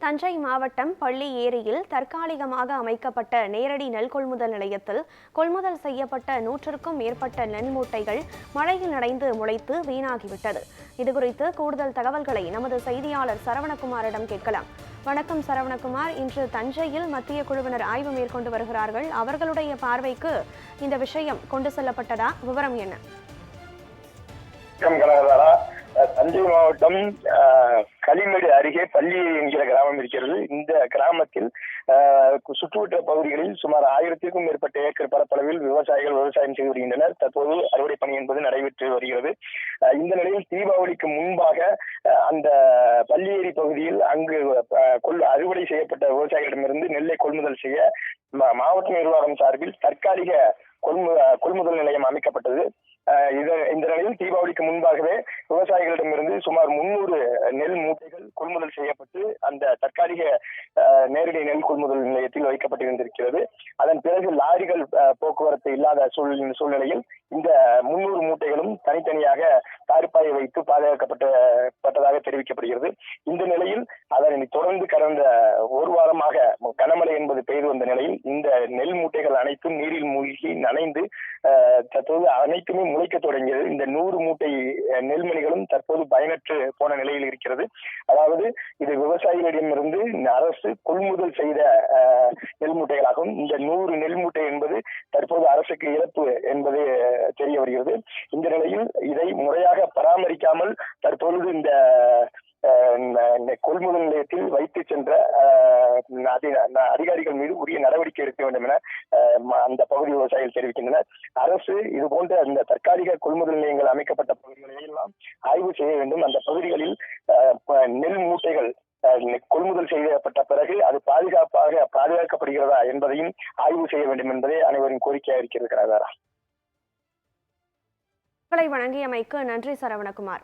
தஞ்சை மாவட்டம் பள்ளி ஏரியில் தற்காலிகமாக அமைக்கப்பட்ட நேரடி நெல் கொள்முதல் நிலையத்தில் கொள்முதல் செய்யப்பட்ட 100க்கும் மேற்பட்ட நெல் மூட்டைகள் மழையில் நனைந்து முளைத்து வீணாகிவிட்டது. இதுகுறித்து கூடுதல் தகவல்களை நமது செய்தியாளர் சரவணகுமாரிடம் கேட்கலாம். வணக்கம் சரவணகுமார். இன்று தஞ்சையில் மத்திய குழுவினர் ஆய்வு மேற்கொண்டு வருகிறார்கள். அவர்களுடைய பார்வைக்கு இந்த விஷயம் கொண்டு செல்லப்பட்டதா? விவரம் என்ன? தஞ்சை மாவட்டம் களிமேடு அருகே பள்ளி என்கிற கிராமம் இருக்கிறது. இந்த கிராமத்தில் சுற்றுவட்ட பகுதிகளில் சுமார் 1000க்கும் மேற்பட்ட ஏக்கர் பரப்பளவில் விவசாயிகள் விவசாயம் செய்து வருகின்றனர். தற்போது அறுவடை பணி என்பது நடைபெற்று வருகிறது. இந்த நிலையில் தீபாவளிக்கு முன்பாக அந்த பள்ளியேரி பகுதியில் அங்கு அறுவடை செய்யப்பட்ட விவசாயிகளிடமிருந்து நெல்லை கொள்முதல் செய்ய மாவட்ட நிர்வாகம் சார்பில் தற்காலிக கொள்முதல் நிலையம் அமைக்கப்பட்டது. இந்த நிலையில் தீபாவளிக்கு முன்பாகவே விவசாயிகளிடமிருந்து சுமார் 300 நெல் மூட்டைகள் கொள்முதல் செய்யப்பட்டு அந்த தற்காலிக நேரடி நெல் கொள்முதல் நிலையத்தில் வைக்கப்பட்டிருந்திருக்கிறது. அதன் பிறகு லாரிகள் போக்குவரத்து இல்லாத சூழ்நிலையில் இந்த 300 மூட்டைகளும் தனித்தனியாக தார்ப்பாயை வைத்து பாதுகாக்கப்பட்டதாக தெரிவிக்கப்படுகிறது. இந்த நிலையில் அதனை தொடர்ந்து கடந்த ஒரு வாரமாக கனமழை என்பது பெய்து வந்த நிலையில் இந்த நெல் மூட்டைகள் அனைத்தும் நீரில் மூழ்கி நனைந்து தற்போது அனைத்துமே முளைக்க தொடங்கியது. இந்த 100 மூட்டை நெல்மணிகளும் தற்போது பயனற்று போன நிலையில் இருக்கிறது. அதாவது இது விவசாயிகளிடமிருந்து அரசு கொள்முதல் செய்த நெல் மூட்டைகளாகும். இந்த 100 நெல் மூட்டை என்பது தற்போது அரசுக்கு இழப்பு என்பது தெரிய வருகிறது. இந்த நிலையில் இதை முறையாக பராமரிக்காமல் தற்பொழுது இந்த கொள்முதல் நிலையத்தில் வைத்து சென்ற அதிகாரிகள் மீது உரிய நடவடிக்கை எடுக்க வேண்டும் என அந்த பகுதி விவசாயிகள் தெரிவிக்கின்றனர். அரசு இது போன்ற இந்த தற்காலிக கொள்முதல் நிலையங்கள் அமைக்கப்பட்ட பகுதிகளை எல்லாம் ஆய்வு செய்ய வேண்டும். அந்த பகுதிகளில் நெல் மூட்டைகள் கொள்முதல் செய்யப்பட்ட பிறகு அது பாதுகாக்கப்படுகிறதா என்பதையும் ஆய்வு செய்ய வேண்டும் என்பதே அனைவரின் கோரிக்கையாக இருக்கிறது. வழங்கியமைக்கு நன்றி சரவணகுமார்.